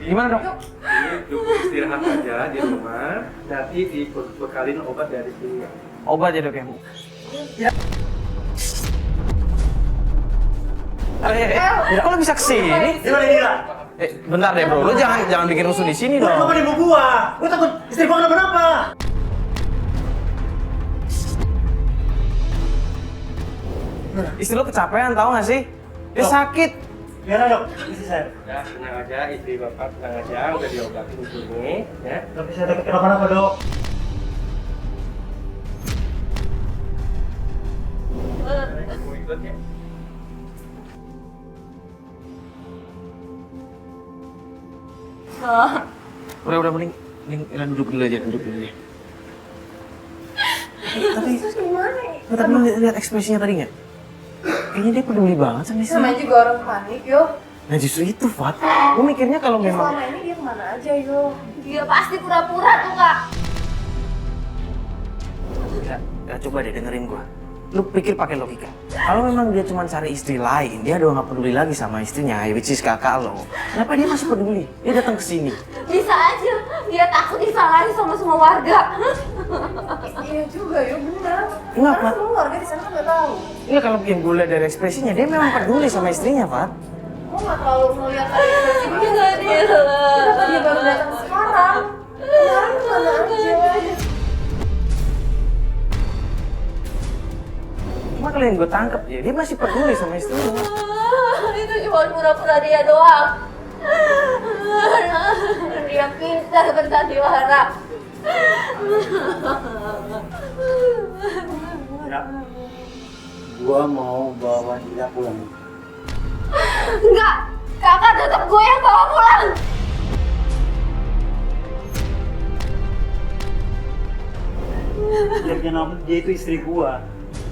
Gimana dok? Ini duduk istirahat aja di rumah, nanti dibekalin obat dari sini. Obat ya dok ya? Ya. Kok lo bisa kesini? Gimana Dila? Bentar deh bro, lo jangan bikin rusuh di sini dong. Kenapa di gua? Gua takut istri gua kenapa-napa. Istri lo kecapean tau gak sih? Dia sakit. Gimana dok? Istri saya. Ya, tenang aja, istri bapak tenang aja, udah diobatin di sini, ya. Tapi saya takut kenapa-napa dok. Mau ikut ya? Udah mending Ira duduk dulu aja. Tapi lo lihat ekspresinya tadi nggak? Kayaknya dia peduli banget sama istri. Namanya juga orang panik, yo. Nah justru itu, Fat. Gue mikirnya kalau Ya, memang... selama ini dia kemana aja, yo. Dia pasti pura-pura tuh kak. Ya, coba deh dengerin gue. Lu pikir pakai logika. Kalau memang dia cuma cari istri lain, dia udah nggak peduli lagi sama istrinya, which is kakak lo. Kenapa dia masih peduli? Dia datang ke sini. Bisa aja. Dia takut disalahin sama semua warga. Iya juga, yo, benar. Kenapa? Karena semua warga di sana kan nggak tahu. Iya kalau yang gue lihat dari ekspresinya, dia memang peduli sama istrinya, Fat. Kok nggak terlalu melihat tadi ekspresi dia? Kenapa dia baru datang sekarang? Kemarin kemana aja? Cuma kalau yang gue tangkep ya, dia masih peduli sama istrinya. Itu cuma pura-pura dia doang. Dia pintar bersandiwara. Ya. Gua mau bawa Dila pulang. Enggak, kakak tetap gue yang bawa pulang. Dia itu istri gua.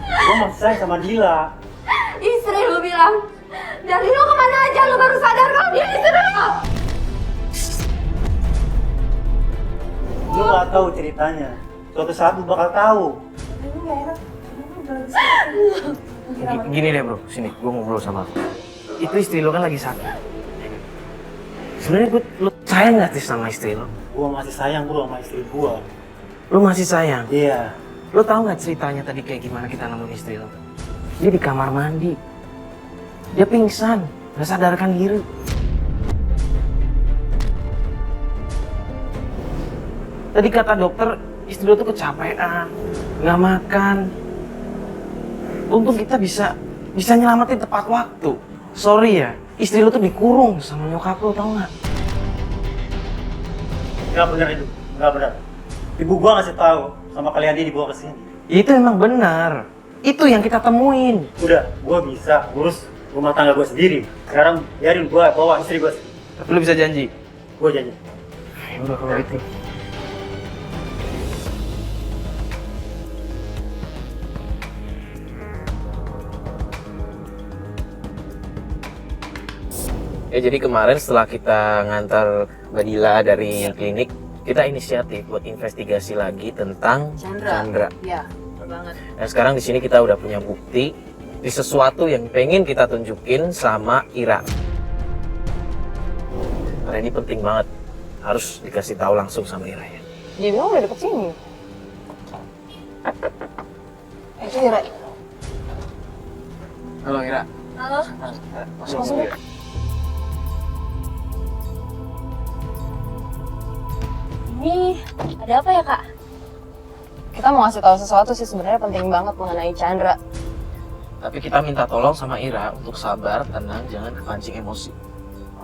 Gua masih sayang sama Dila. Istri lu bilang, dari lu kemana aja lu baru sadar kalau dia istri lu. Lu gak tahu ceritanya. Suatu saat lu bakal tahu. Ini nggak enak. Gini deh bro, sini, gue ngobrol sama lu. Itu istri lo kan lagi sakit. Sebenarnya lo sayang gak sih sama istri lo? Gua masih sayang bro sama istri gua. Lo masih sayang? Iya. Lo tahu nggak ceritanya tadi kayak gimana kita nemuin istri lo? Dia di kamar mandi. Dia pingsan, nggak sadarkan diri. Tadi kata dokter, istri lo tuh kecapean, nggak makan. Untung kita bisa nyelamatin tepat waktu. Sorry ya, istri lo tuh dikurung sama nyokap lo, tau nggak? Gak benar itu, gak benar. Ibu gua ngasih tahu sama kalian dia dibawa ke sini. Itu emang benar. Itu yang kita temuin. Udah, gua bisa urus rumah tangga gua sendiri. Sekarang biarin gua bawa istri gua. Tapi lo bisa janji? Gua janji. Ya udah kalau gitu. Ya jadi kemarin setelah kita ngantar Mbak Dila dari klinik, kita inisiatif buat investigasi lagi tentang Chandra. Iya, betul banget. Nah sekarang di sini kita udah punya bukti di sesuatu yang pengen kita tunjukin sama Ira. Karena ini penting banget, harus dikasih tahu langsung sama Ira ya. Dia bilang udah deket sini. Itu Ira. Halo Ira. Halo. Masuk Ira. Ini ada apa ya kak? Kita mau ngasih tahu sesuatu sih, sebenarnya penting banget mengenai Chandra. Tapi kita minta tolong sama Ira untuk sabar, tenang, jangan kepancing emosi.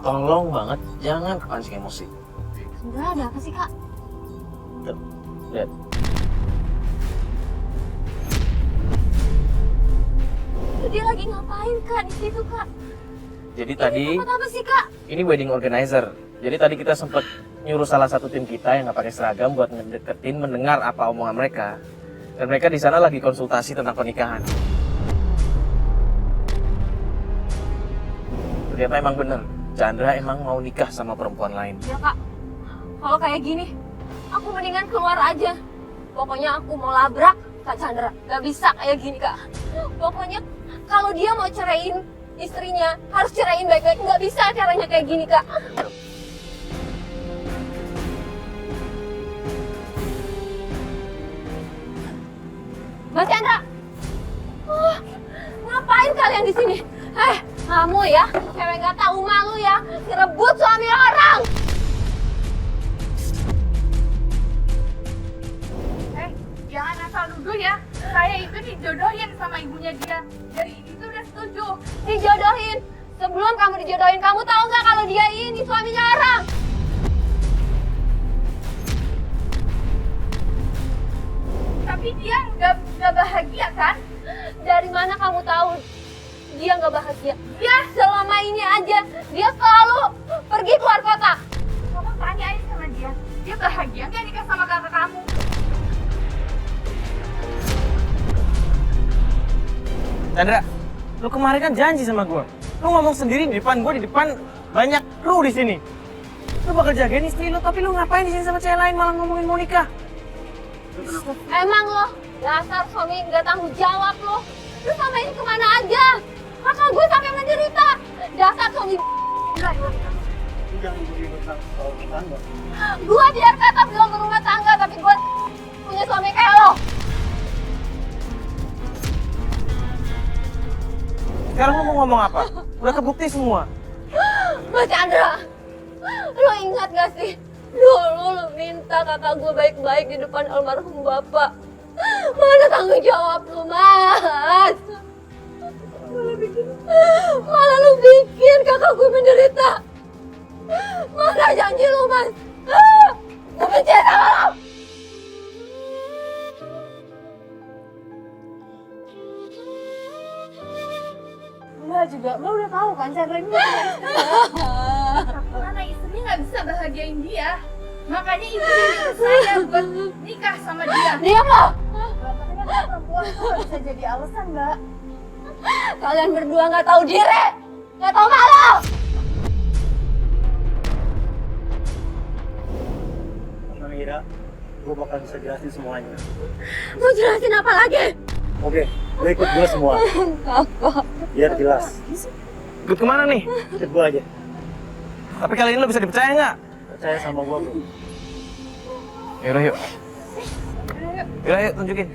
Tolong banget, jangan kepancing emosi. Sebenarnya ada apa sih kak? Lihat. Dia lagi ngapain kak di situ kak? Jadi tadi Ini tempat apa sih kak? ini wedding organizer. Jadi tadi kita sempat nyuruh salah satu tim kita yang nggak pakai seragam buat ngedeketin, mendengar apa omongan mereka. Dan mereka di sana lagi konsultasi tentang pernikahan. Ternyata emang bener, Chandra emang mau nikah sama perempuan lain. Ya kak, kalau kayak gini, aku mendingan keluar aja. Pokoknya aku mau labrak Kak Chandra. Gak bisa kayak gini kak. Pokoknya kalau dia mau ceraiin istrinya harus ceraiin baik-baik. Nggak bisa caranya kayak gini, Kak. Mas Chandra, ngapain kalian di sini? Kamu ya, cewek nggak tahu malu ya, ngerebut suami orang. Jangan asal nuduh ya. Saya itu dijodohin sama ibunya dia. Dari ini tuh udah setuju. Dijodohin. Sebelum kamu dijodohin, kamu tahu nggak kalau dia ini suaminya orang? Tapi dia nggak bahagia kan? Dari mana kamu tahu dia nggak bahagia? Ya, selama ini aja dia selalu pergi keluar kota. Kamu tanya aja sama dia. Dia bahagia nggak nikah sama kakak kamu? Chandra, lu kemarin kan janji sama gue. Lu ngomong sendiri di depan gue, di depan banyak kru di sini. Lu bakal jagain istri lu, tapi lu ngapain di sini sama cewek lain malah ngomongin mau nikah? Emang lo dasar suami nggak tanggung jawab lo. Lu sama ini kemana aja? Kakak gue sampai menderita. Dasar suami. Jangan ribut soal tangga. Gue biar kata belum berumah tangga, tapi gue punya suami kayak lo. Sekarang lu mau ngomong apa? Udah kebukti semua. Mas Chandra, lo ingat gak sih? Dulu lo minta kakak gue baik-baik di depan almarhum bapak. Mana tanggung jawab lo, Mas? Malah lo bikin kakak gue menderita. Mana janji lo, Mas? Gue benci sama lo. Mbak juga, Mbak udah tahu kan Chandra ini punya istri. Karena istrinya nggak bisa bahagiain dia. Makanya ibu nyuruh saya buat nikah sama dia. Diam lo! Makanya kan perempuan tuh nggak bisa jadi alasan, Mbak. Kalian berdua nggak tahu diri, nggak tahu malu. Tenang Ira, gue bakal bisa jelasin semuanya. Mau jelasin apa lagi? Oke, gue ikut gue semua. Biar jelas. Ikut kemana nih? Ikut gue aja. Tapi kali ini lu bisa dipercaya nggak? Percaya sama gue, bro. Yaudah yuk. Yaudah yuk, tunjukin.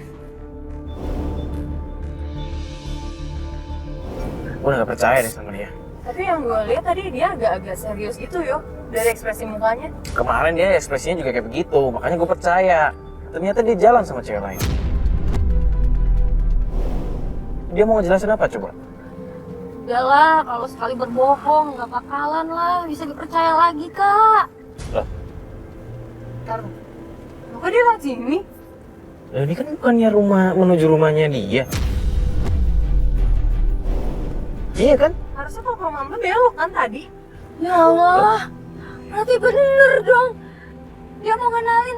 Gue udah gak percaya deh sama dia. Tapi yang gue lihat tadi dia agak-agak serius gitu yo. Dari ekspresi mukanya. Kemarin dia ekspresinya juga kayak begitu, makanya gue percaya. Ternyata dia jalan sama cewek lain. Dia mau ngejelasin apa coba? Udah lah, kalau sekali berbohong nggak bakalan lah bisa dipercaya lagi, Kak. Loh, Ntar, kok dia lewat sini? ini kan bukannya rumah menuju rumahnya dia. Iya kan? Harusnya kalau ke rumah Mbak belok kan tadi. Ya Allah, berarti bener dong. Dia mau kenalin.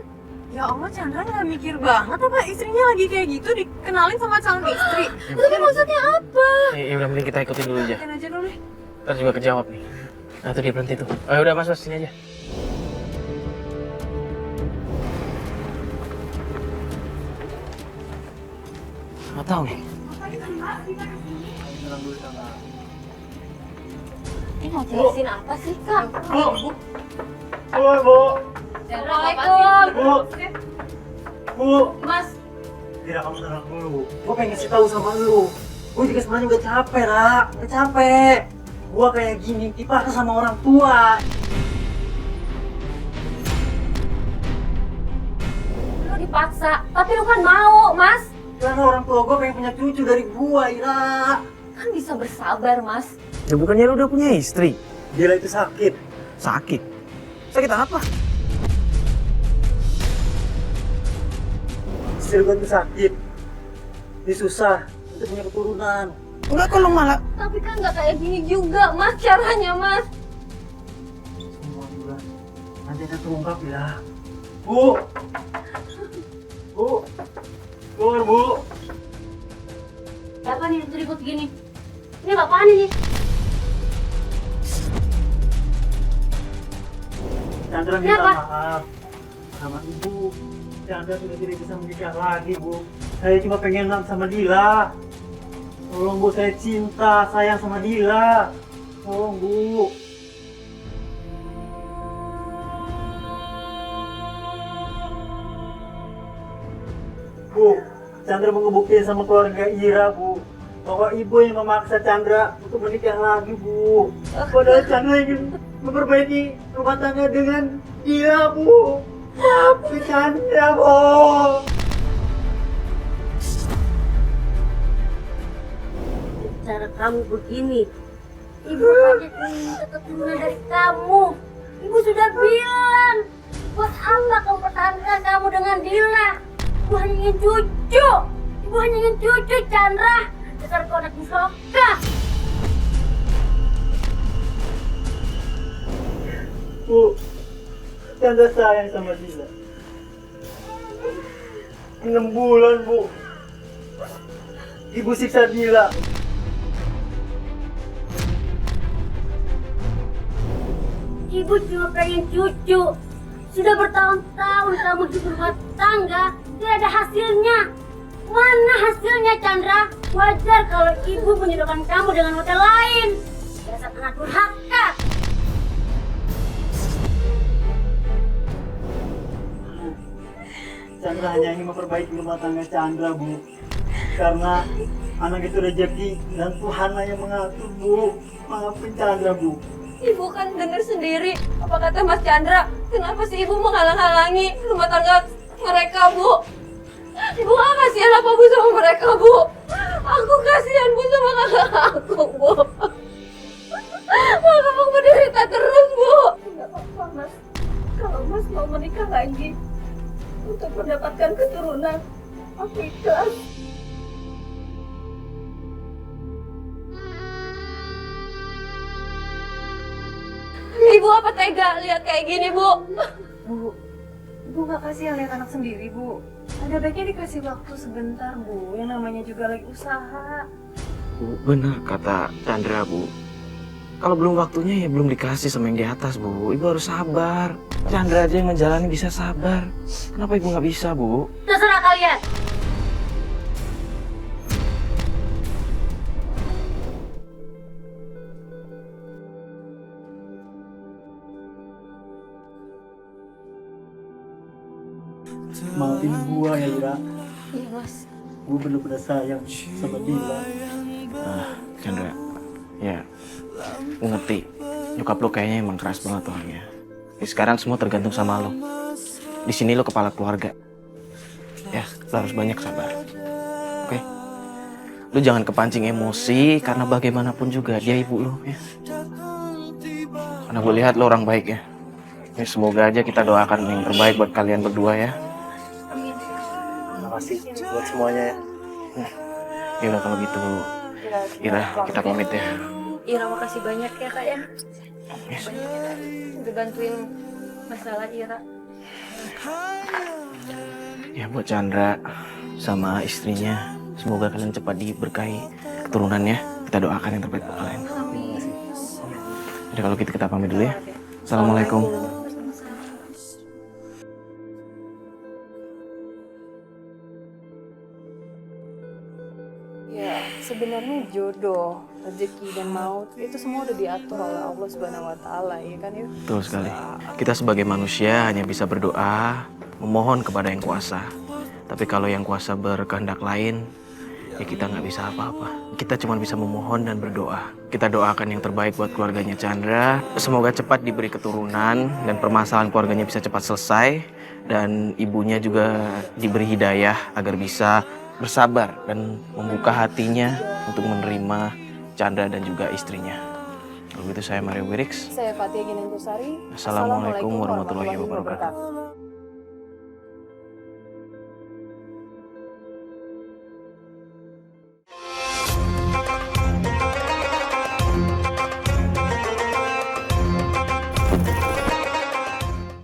Ya Allah, Chandra nggak mikir banget apa istrinya lagi kayak gitu dikenalin sama calon istri. Tapi maksudnya apa? Ya udah mending kita ikutin dulu aja. Ikutin aja dulu deh. Ntar juga kejawab nih. Nah tuh dia berhenti tuh. Oh udah mas sini aja. Nggak tahu nih. Ini mau jelasin apa sih, Kak? Bu! Bu! Assalamualaikum. Bu! Mas, Ira, kamu tenang dulu. Gue pengen kasih tahu sama lu. Gue juga sebenarnya udah capek, Ra. Udah capek. Gue kayak gini dipaksa sama orang tua. lu dipaksa, tapi lu kan mau, Mas. Karena orang tua gue pengen punya cucu dari gue, Ira. Kan bisa bersabar, Mas. Ya bukannya lu udah punya istri? Gila itu sakit. Sakit? Sakit apa? Istri gue tuh sakit. Dia susah untuk punya keturunan. Enggak kalau malah. Tapi kan nggak kayak gini juga, Mas, caranya, Mas. Semua bulan. Nanti akan terungkap ya. Bu! Bu! Keluar, Bu! Siapa nih yang ribut gini? Ini apaan ini? Chandra minta Kenapa? maaf sama ibu. Chandra sudah tidak bisa menikah lagi, Bu. Saya cuma pengen sama Dila. Tolong Bu, saya cinta, sayang sama Dila. Tolong Bu. Bu, Chandra mau ngebuktiin sama keluarga Ira, Bu, bahwa ibu yang memaksa Chandra untuk menikah lagi, Bu. Padahal Chandra ingin memperbaiki rumah tangga dengan dia, Bu. Tapi Chandra, Bu. Cara kamu begini, ibu hanya ingin minta keturunan dari kamu. Ibu sudah bilang, buat apa kamu pertahankan kamu dengan Dila? Ibu hanya ingin cucu. Ibu hanya ingin cucu, Chandra. Dasar kau anak musoka. Bu, Chandra sayang sama Dila. 6 bulan, Bu. Ibu siksa Dila. Ibu cuma pengen cucu. Sudah bertahun-tahun kamu hidup berumah tangga, tidak ada hasilnya. Mana hasilnya, Chandra? Wajar kalau ibu menjodohkan kamu dengan hotel lain. Dasar anak durhaka. Chandra hanya ingin memperbaiki rumah tangga Chandra, Bu. Karena anak itu rezeki dan Tuhan yang mengatur, Bu. Maafin Chandra, Bu. Ibu kan dengar sendiri apa kata Mas Chandra. Kenapa sih ibu menghalang-halangi rumah tangga mereka, Bu? Ibu gak kasihan apa Bu sama mereka, Bu? Aku kasihan Bu sama kakak aku, Bu. Kakak aku menderita terus, Bu. Enggak apa-apa, Mas. Kalau Mas mau menikah lagi untuk mendapatkan keturunan, aku ikhlas. Ibu apa tega lihat kayak gini, Bu? Bu, Ibu gak kasihan lihat anak sendiri, Bu. Ada baiknya dikasih waktu sebentar, Bu. Yang namanya juga lagi usaha. Bu, benar kata Chandra, Bu. Kalau belum waktunya ya belum dikasih sama yang di atas, Bu. Ibu harus sabar. Chandra aja yang menjalani bisa sabar. Kenapa Ibu nggak bisa, Bu? Terserah kalian. Maafin gua ya, Ira. Iya, Mas. Gua bener-bener sayang sama Dila. Chandra, ya, gue ngerti. Nyokap lo kayaknya emang keras banget orangnya. Ya, sekarang semua tergantung sama lo. Di sini lo kepala keluarga. Ya, lo harus banyak sabar. Oke? Lo jangan kepancing emosi karena bagaimanapun juga dia ibu lo, ya. Karena gue lihat lo orang baik ya. Ya, semoga aja kita doakan yang terbaik buat kalian berdua ya. Terima kasih buat semuanya ya. Ya udah kalau gitu, Ira, kita pamit ya. Ira, makasih banyak ya, Kak ya. Yes. Banyak ya, Kak. Udah bantuin masalah Ira. Ya buat Chandra sama istrinya, semoga kalian cepat diberkahi keturunannya. Kita doakan yang terbaik buat kalian. Jadi kalau gitu kita pamit dulu ya. Assalamualaikum. Ya, sebenarnya jodoh, rezeki dan maut itu semua udah diatur oleh Allah Subhanahu wa taala, ya kan ya? Betul sekali. Kita sebagai manusia hanya bisa berdoa, memohon kepada yang kuasa. Tapi kalau yang kuasa berkehendak lain, ya kita nggak bisa apa-apa. Kita cuma bisa memohon dan berdoa. Kita doakan yang terbaik buat keluarganya Chandra. Semoga cepat diberi keturunan dan permasalahan keluarganya bisa cepat selesai. Dan ibunya juga diberi hidayah agar bisa bersabar dan membuka hatinya untuk menerima Chandra dan juga istrinya. Kalau gitu saya Mario Wirix. Saya Fatia Ginanjusari. Assalamualaikum warahmatullahi wabarakatuh.